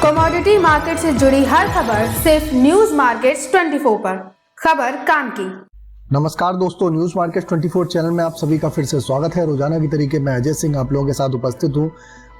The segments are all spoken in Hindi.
कमोडिटी मार्केट से जुड़ी हर खबर सिर्फ न्यूज मार्केट्स 24 पर। खबर काम की। नमस्कार दोस्तों, न्यूज मार्केट 24 चैनल में आप सभी का फिर से स्वागत है। रोजाना की तरीके मैं अजय सिंह आप लोगों के साथ उपस्थित हूँ।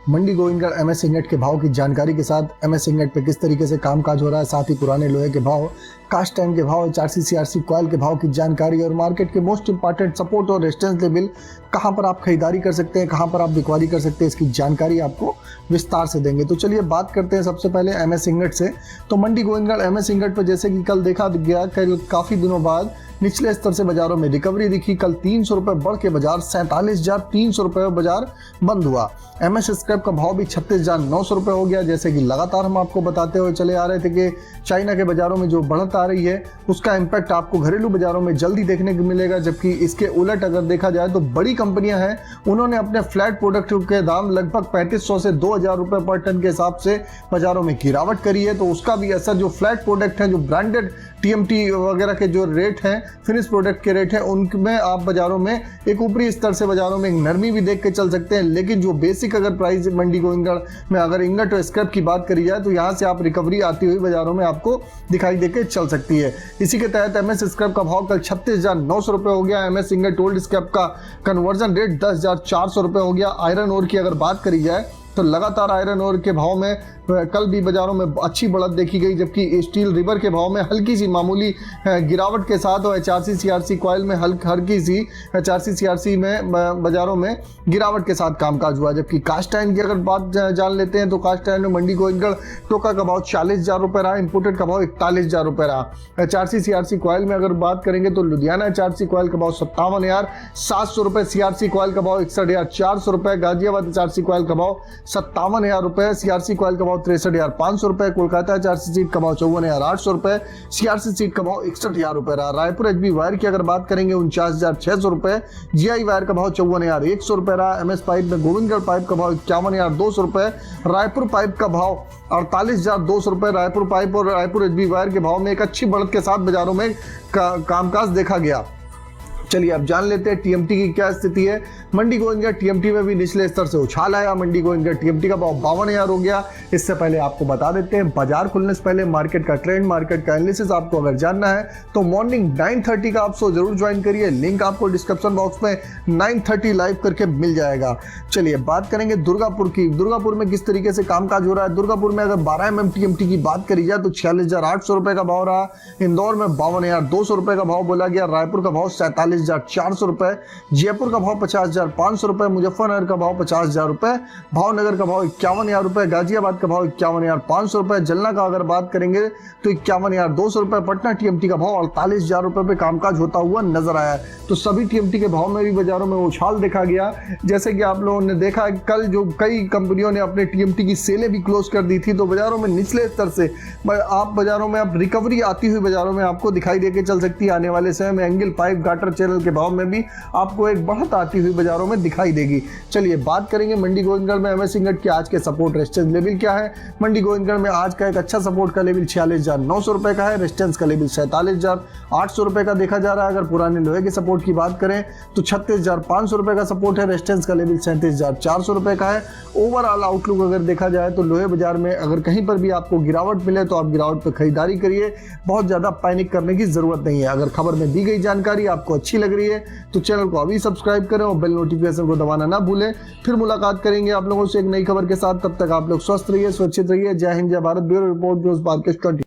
मंडी गोविंदगढ़ एमएस इंगट के भाव की जानकारी के साथ एमएस इंगट पे किस तरीके से कामकाज हो रहा है, साथ ही पुराने लोहे के भाव, कास्ट आयरन के भाव, HRC CRC कॉयल के भाव की जानकारी और मार्केट के मोस्ट इंपॉर्टेंट सपोर्ट और रेजिस्टेंस लेवल, कहां पर आप खरीदारी कर सकते हैं, कहां पर आप बिकवाली कर सकते हैं, इसकी जानकारी आपको विस्तार से देंगे। तो चलिए बात करते हैं सबसे पहले एमएस इंगट से। तो मंडी गोविंदगढ़ एमएस इंगट पर जैसे कि कल देखा गया, कल काफ़ी दिनों बाद निचले स्तर से बाजारों में रिकवरी दिखी। कल 300 रुपए बढ़ के बाजार 47,300 रुपए बाजार बंद हुआ। एमएस स्क्रैप का भाव भी 36,900 रुपए हो गया। जैसे कि लगातार हम आपको बताते हुए चले आ रहे थे कि चाइना के बाजारों में जो बढ़त आ रही है उसका इम्पैक्ट आपको घरेलू बाजारों में जल्दी देखने को मिलेगा, जबकि इसके उलट अगर देखा जाए तो बड़ी कंपनियां हैं, उन्होंने अपने फ्लैट प्रोडक्ट के दाम लगभग 3500 से 2000 रुपए पर टन के हिसाब से बाजारों में गिरावट करी है। तो उसका भी असर जो फ्लैट प्रोडक्ट हैं, जो ब्रांडेड टीएमटी वगैरह के जो रेट हैं, फिनिश प्रोडक्ट के रेट हैं, उनमें आप बाजारों में एक ऊपरी स्तर से बाजारों में एक नरमी भी देख के चल सकते हैं। लेकिन जो बेसिक अगर प्राइस मंडी गोविंदगढ़ में अगर इंगट और स्क्रैप की बात करी जाए तो यहाँ से आप रिकवरी आती हुई बाजारों में आपको दिखाई देके चल सकती है। इसी के तहत एमएस स्क्रैप का भाव कल 36,900 रुपए हो गया। एमएस इंगट ओल्ड स्क्रैप का कन्वर्जन रेट 10,400 रुपए हो गया। आयरन ओर की अगर बात करी जाए तो लगातार आयरन ओर के भाव में कल भी बाजारों में अच्छी बढ़त देखी गई, जबकि स्टील रिवर के भाव में हल्की सी मामूली गिरावट के साथ और HRC CRC कॉयल में हल्की सी HRC CRC में बाजारों में गिरावट के साथ कामकाज हुआ। जबकि कास्ट आयरन की अगर बात जान लेते हैं तो कास्ट आयरन में मंडी गोविंदगढ़ टोका का भाव 40,000 रुपये रहा, इंपोर्टेड का भाव 41,000 रुपये रहा। HRC CRC कॉयल में अगर बात करेंगे तो लुधियाना HRC कॉयल का भाव 57,700 रुपये, CRC कॉयल का भाव 61,400 रुपये, गाजियाबाद HRC कॉयल का भाव 57,000 रुपये, CRC कॉयल का भाव 63,500 रुपए, कोलकाता HRC सीट का भाव 54,800 रुपए, CRC सीट का भाव 61,000 रुपए रहा। रायपुर HB वायर की अगर बात करेंगे 49,600 रुपए, GI वायर का भाव 54,100 रुपए रहा। MS पाइप में गोविंदगढ़ पाइप का भाव 51,200 रुपए, रायपुर पाइप का भाव 48,200 रुपए। रायपुर पाइप और रायपुर HB वायर के भाव में एक अच्छी बढ़त के साथ बाजारों में कामकाज देखा गया। चलिए अब जान लेते हैं टीएमटी की क्या स्थिति है। मंडी गोविंदगढ़ टीएमटी में भी निचले स्तर से उछाल आया। मंडी गोविंदगढ़ टीएमटी का भाव 52,000 हो गया। इससे पहले आपको बता देते हैं बाजार खुलने से पहले मार्केट का ट्रेंड, मार्केट का एनालिसिस आपको अगर जानना है तो मॉर्निंग 9:30 का आप शो जरूर ज्वाइन करिए। लिंक आपको डिस्क्रिप्शन बॉक्स में 9:30 लाइव करके मिल जाएगा। चलिए बात करेंगे दुर्गापुर की। दुर्गापुर में किस तरीके से कामकाज हो रहा है। दुर्गापुर में अगर 12 mm टीएमटी की बात करी जाए तो 46,800 रुपए का भाव रहा। इंदौर में 52,200 रुपए का भाव बोला गया। रायपुर का भाव 47,400 रुपए, जयपुर का भाव 50,500 रुपए, मुजफ्फरनगर का भाव 50,000 रुपए, भावनगर का भाव 51,000 रुपए, गाजियाबाद का भाव 51,500 रुपए, जलना का अगर बात करेंगे तो 51,200 रुपए, पटना टीएमटी का भाव 48,000 रुपए पे कामकाज होता हुआ नजर आया। तो सभी टीएमटी के भाव में भी बाजारों में उछाल देखा गया। जैसे कि आप लोगों ने देखा कल जो कई कंपनियों ने अपने टीएमटी की सेलें भी क्लोज कर दी थी, तो बाजारों में निचले स्तर से आप बाजारों में अब रिकवरी आती हुई बाजारों में आपको दिखाई देके चल सकती है। आने वाले समय में एंगल पाइप गाटर चैनल के भाव में भी आपको एक बढ़त आती हुई बाजारों में दिखाई देगी। चलिए बात करेंगे मंडी गोविंदगढ़ में एमएस इंगट के आज के सपोर्ट रेजिस्टेंस लेवल क्या है। मंडी गोविंदगढ़ में आज का एक अच्छा सपोर्ट का लेवल 46,900 रुपए का है। रेजिस्टेंस का लेवल 47,800 रुपए का देखा जा रहा है। अगर पुराने लोहे के सपोर्ट की बात करें तो 36,500 रुपए का सपोर्ट है। रेजिस्टेंस का लेवल 37,400 रुपए का है। ओवरऑल आउटलुक अगर देखा जाए तो लोहे बाजार में अगर कहीं पर भी आपको गिरावट मिले तो आप गिरावट पर खरीदारी करिए, बहुत ज्यादा पैनिक करने की जरूरत नहीं है। अगर खबर में दी गई जानकारी आपको अच्छी लग रही है तो चैनल को अभी सब्सक्राइब करें और बेल नोटिफिकेशन को दबाना ना भूलें। फिर मुलाकात करेंगे आप लोगों से एक नई खबर के साथ। तब तक आप लोग स्वस्थ रहिए, सुरक्षित रहिए। जय हिंद, जय Bharat. Bureau report news market 24।